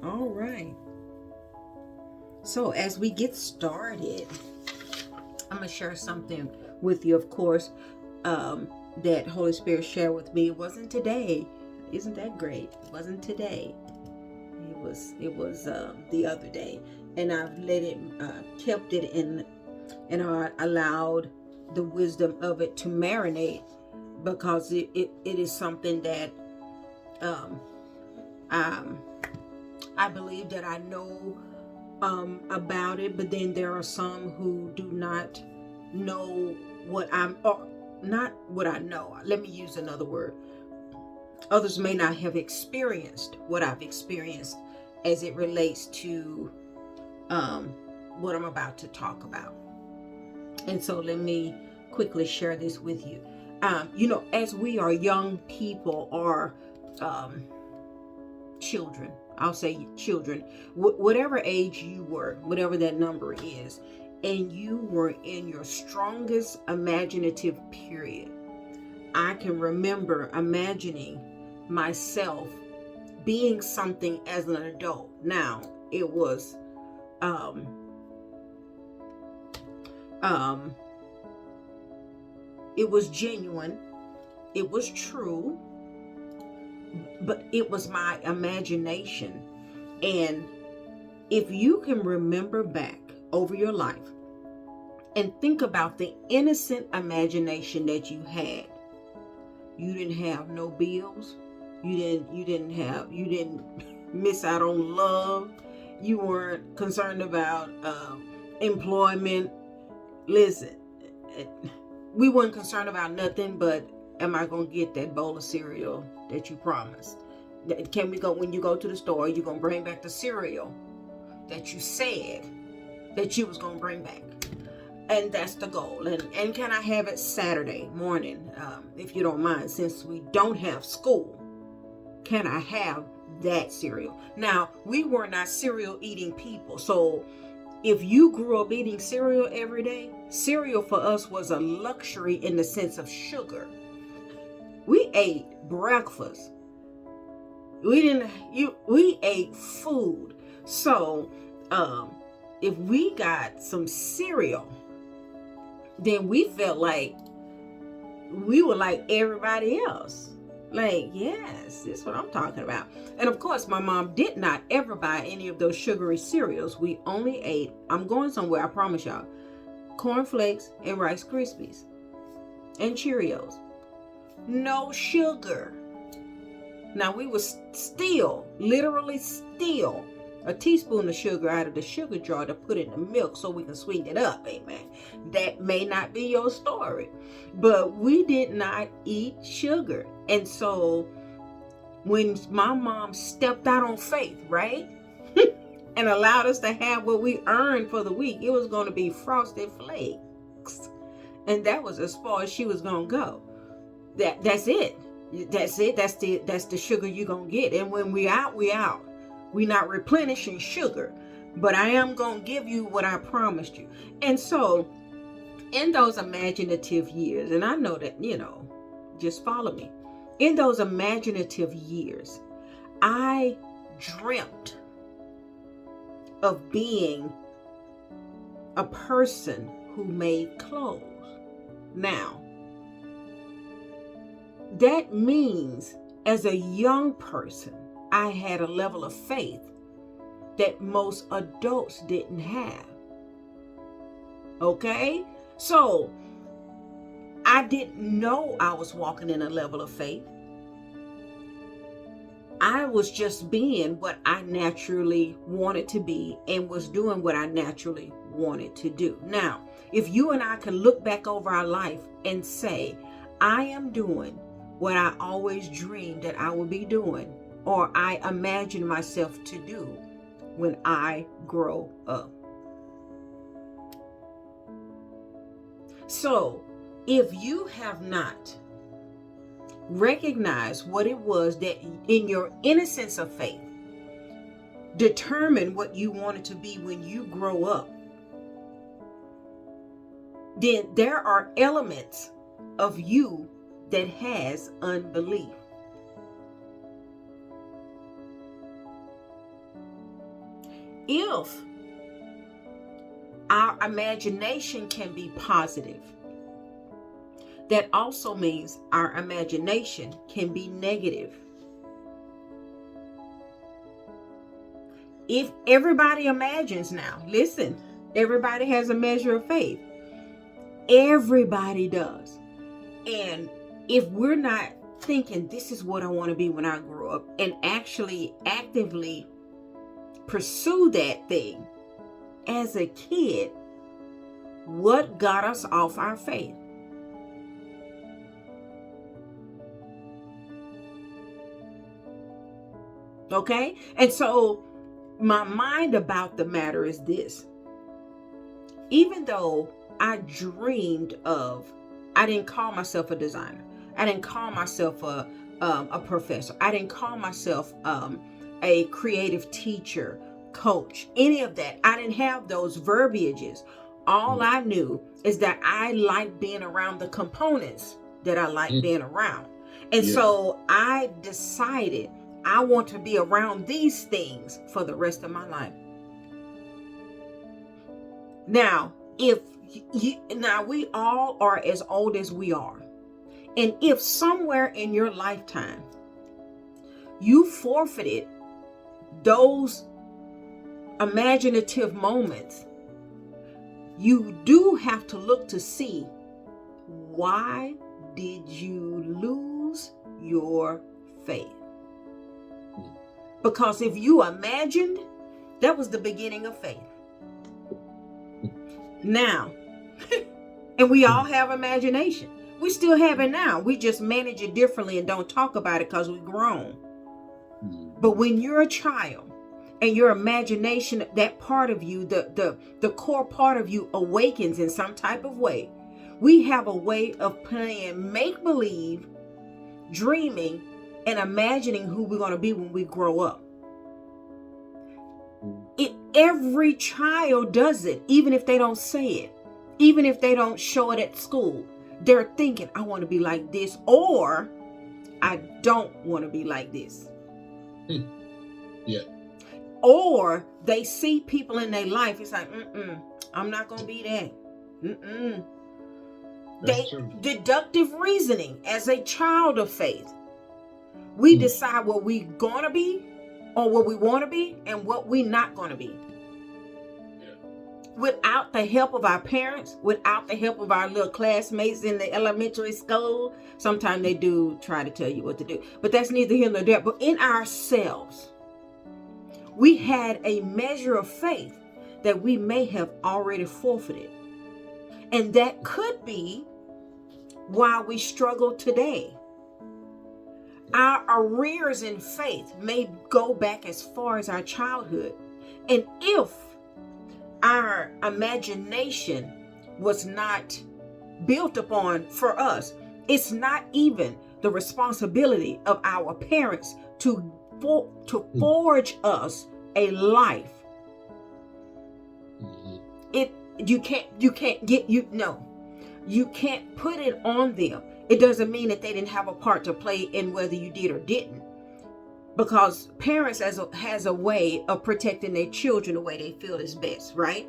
All right. So as we get started, I'm gonna share something with you. Of course, that Holy Spirit shared with me. It wasn't today. Isn't that great? It wasn't today. It was the other day, and I've let it kept it in, and I allowed the wisdom of it to marinate because it is something that um, um, I believe that I know about it, but then there are some who do not know what I'm, or not what I know. Let me use another word. Others may not have experienced what I've experienced as it relates to um, what I'm about to talk about. And so let me quickly share this with you. As we are young people or um, children, I'll say children, whatever age you were, whatever that number is, and you were in your strongest imaginative period. I can remember imagining myself being something as an adult. Now, it was um um it was genuine, it was true, but it was my imagination. And if you can remember back over your life and think about the innocent imagination that you had, you didn't have no bills, you didn't miss out on love, you weren't concerned about employment. Listen, we weren't concerned about nothing but, am I gonna get that bowl of cereal that you promised? Can we go, when you go to the store, you're gonna bring back the cereal that you said that you was gonna bring back? And that's the goal. And can I have it Saturday morning, if you don't mind, since we don't have school? Can I have that cereal? Now, we were not cereal eating people, so if you grew up eating cereal every day, cereal for us was a luxury in the sense of sugar. We ate breakfast. We ate food. So, if we got some cereal, then we felt like we were like everybody else. Like, yes, this is what I'm talking about. And of course, my mom did not ever buy any of those sugary cereals. We only ate, I'm going somewhere, I promise y'all, cornflakes and Rice Krispies and Cheerios. No sugar. Now, we was still, literally steal a teaspoon of sugar out of the sugar jar to put in the milk so we can sweeten it up. Amen. That may not be your story, but we did not eat sugar. And so when my mom stepped out on faith, right, and allowed us to have what we earned for the week, it was going to be Frosted Flakes. And that was as far as she was going to go. That's it. That's it. That's the sugar you're going to get. And when we out, we out. We not replenishing sugar, but I am going to give you what I promised you. And so in those imaginative years, and I know that, just follow me. In those imaginative years, I dreamt of being a person who made clothes. Now, that means as a young person, I had a level of faith that most adults didn't have. Okay? So, I didn't know I was walking in a level of faith. I was just being what I naturally wanted to be and was doing what I naturally wanted to do. Now, if you and I can look back over our life and say, I am doing what I always dreamed that I would be doing, or I imagine myself to do when I grow up. So, if you have not recognized what it was that in your innocence of faith determined what you wanted to be when you grow up, then there are elements of you that has unbelief. if our imagination can be positive, that also means our imagination can be negative. If everybody imagines now, listen, everybody has a measure of faith. Everybody does. And if we're not thinking, this is what I want to be when I grow up, and actually actively pursue that thing as a kid, what got us off our faith? Okay? And so my mind about the matter is this. Even though I dreamed of, I didn't call myself a designer. I didn't call myself a professor. I didn't call myself a creative teacher, coach, any of that. I didn't have those verbiages. All I knew is that I liked being around the components that I liked being around. And so I decided I want to be around these things for the rest of my life. Now, now we all are as old as we are. And if somewhere in your lifetime you forfeited those imaginative moments, you do have to look to see, why did you lose your faith? Because if you imagined, that was the beginning of faith. Now, and we all have imagination. We still have it now. We just manage it differently and don't talk about it because we've grown. But when you're a child and your imagination, that part of you, the core part of you awakens in some type of way, we have a way of playing make-believe, dreaming, and imagining who we're going to be when we grow up. Every child does it, even if they don't say it, even if they don't show it at school. They're thinking, I want to be like this, or I don't want to be like this. Yeah. Or they see people in their life, it's like, I'm not going to be that. Deductive reasoning as a child of faith. We decide what we going to be, or what we want to be, and what we not going to be. Without the help of our parents, without the help of our little classmates in the elementary school. Sometimes they do try to tell you what to do, but that's neither here nor there. But in ourselves, we had a measure of faith that we may have already forfeited. And that could be why we struggle today. Our arrears in faith may go back as far as our childhood. And if our imagination was not built upon for us, it's not even the responsibility of our parents to forge us a life. You can't put it on them. It doesn't mean that they didn't have a part to play in whether you did or didn't. Because parents has a way of protecting their children the way they feel is best, right?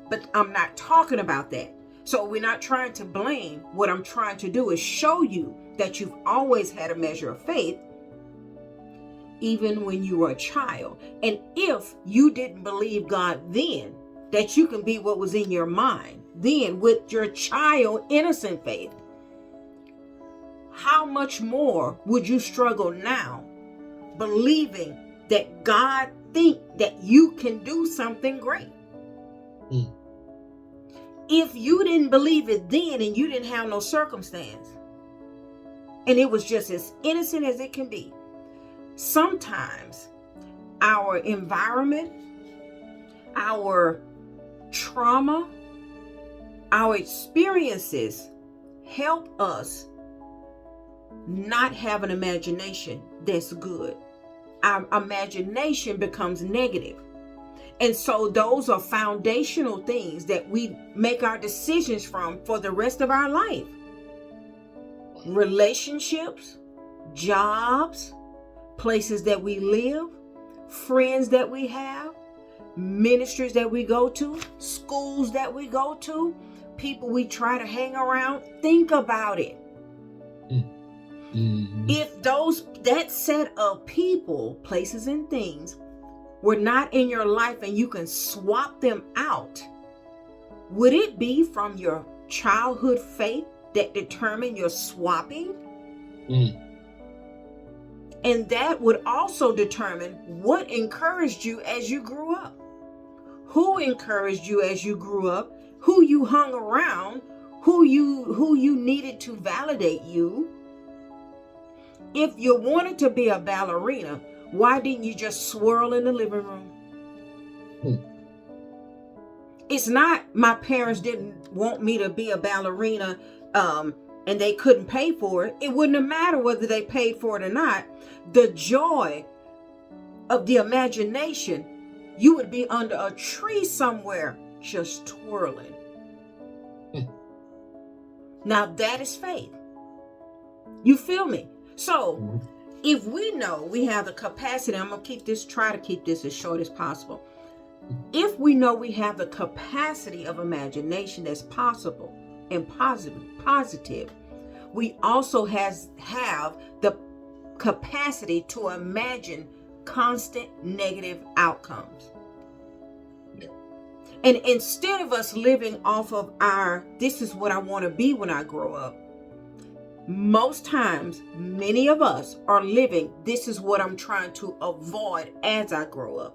But I'm not talking about that. So we're not trying to blame. What I'm trying to do is show you that you've always had a measure of faith, even when you were a child. And if you didn't believe God then, that you can be what was in your mind then with your child innocent faith, how much more would you struggle now believing that God think that you can do something great? If you didn't believe it then and you didn't have no circumstance and it was just as innocent as it can be, sometimes our environment, our trauma, our experiences help us not have an imagination that's good. Our imagination becomes negative. And so those are foundational things that we make our decisions from for the rest of our life. Relationships, jobs, places that we live, friends that we have, ministries that we go to, schools that we go to, people we try to hang around. Think about it. If that set of people, places, and things were not in your life and you can swap them out, would it be from your childhood faith that determined your swapping? And that would also determine what encouraged you as you grew up. Who encouraged you as you grew up? Who you hung around? Who you needed to validate you? If you wanted to be a ballerina, why didn't you just swirl in the living room? It's not my parents didn't want me to be a ballerina and they couldn't pay for it. It wouldn't have mattered whether they paid for it or not. The joy of the imagination, you would be under a tree somewhere just twirling. Now that is faith. You feel me? So if we know we have the capacity, I'm going to try to keep this as short as possible. If we know we have the capacity of imagination that's possible and positive, we also have the capacity to imagine constant negative outcomes. And instead of us living off of this is what I want to be when I grow up, most times, many of us are living, this is what I'm trying to avoid as I grow up.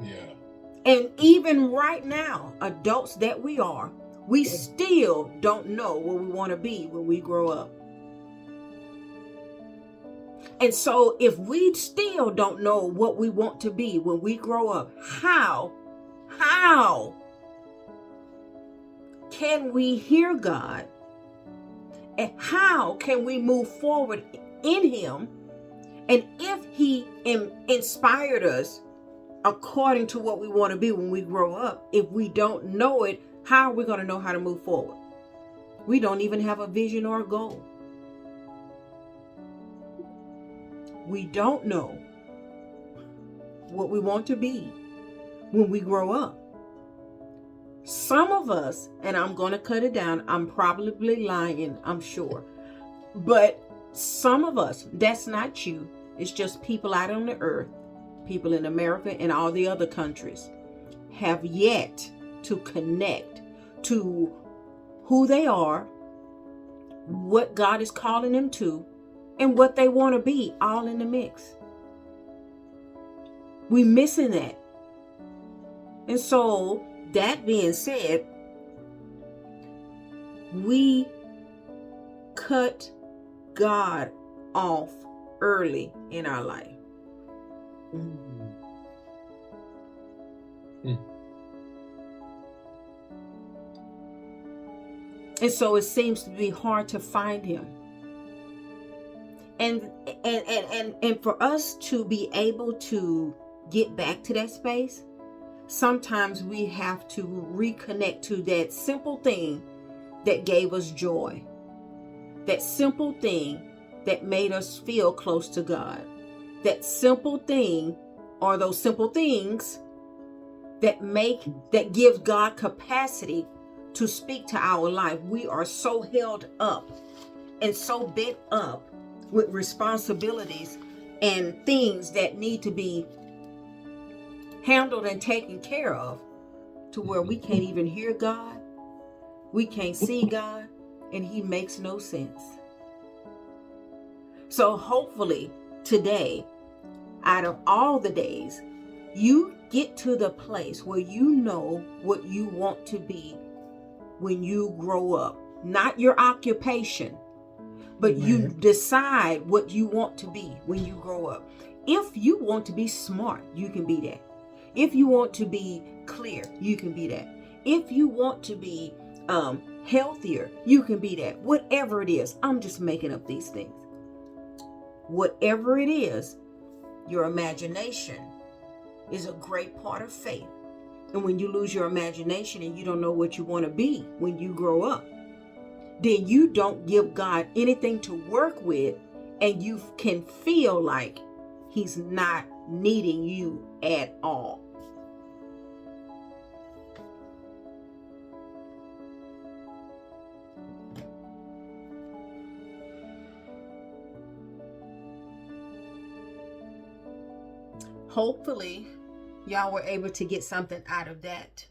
Yeah. And even right now, adults that we are, we still don't know what we want to be when we grow up. And so if we still don't know what we want to be when we grow up, how can we hear God? And how can we move forward in Him? And if He inspired us according to what we want to be when we grow up, if we don't know it, how are we going to know how to move forward? We don't even have a vision or a goal. We don't know what we want to be when we grow up. Some of us, and I'm going to cut it down, I'm probably lying, I'm sure. But some of us, that's not you. It's just people out on the earth, people in America and all the other countries, have yet to connect to who they are, what God is calling them to, and what they want to be, all in the mix. We missing that. And so, that being said, we cut God off early in our life. And so it seems to be hard to find Him. And for us to be able to get back to that space, sometimes we have to reconnect to that simple thing that gave us joy. That simple thing that made us feel close to God. That simple thing, or those simple things that gives God capacity to speak to our life. We are so held up and so bent up with responsibilities and things that need to be handled and taken care of, to where we can't even hear God, we can't see God, and He makes no sense. So hopefully today, out of all the days, you get to the place where you know what you want to be when you grow up. Not your occupation, but you decide what you want to be when you grow up. If you want to be smart, you can be that. If you want to be clear, you can be that. If you want to be healthier, you can be that. Whatever it is, I'm just making up these things. Whatever it is, your imagination is a great part of faith. And when you lose your imagination and you don't know what you want to be when you grow up, then you don't give God anything to work with, and you can feel like He's not needing you at all. Hopefully, y'all were able to get something out of that.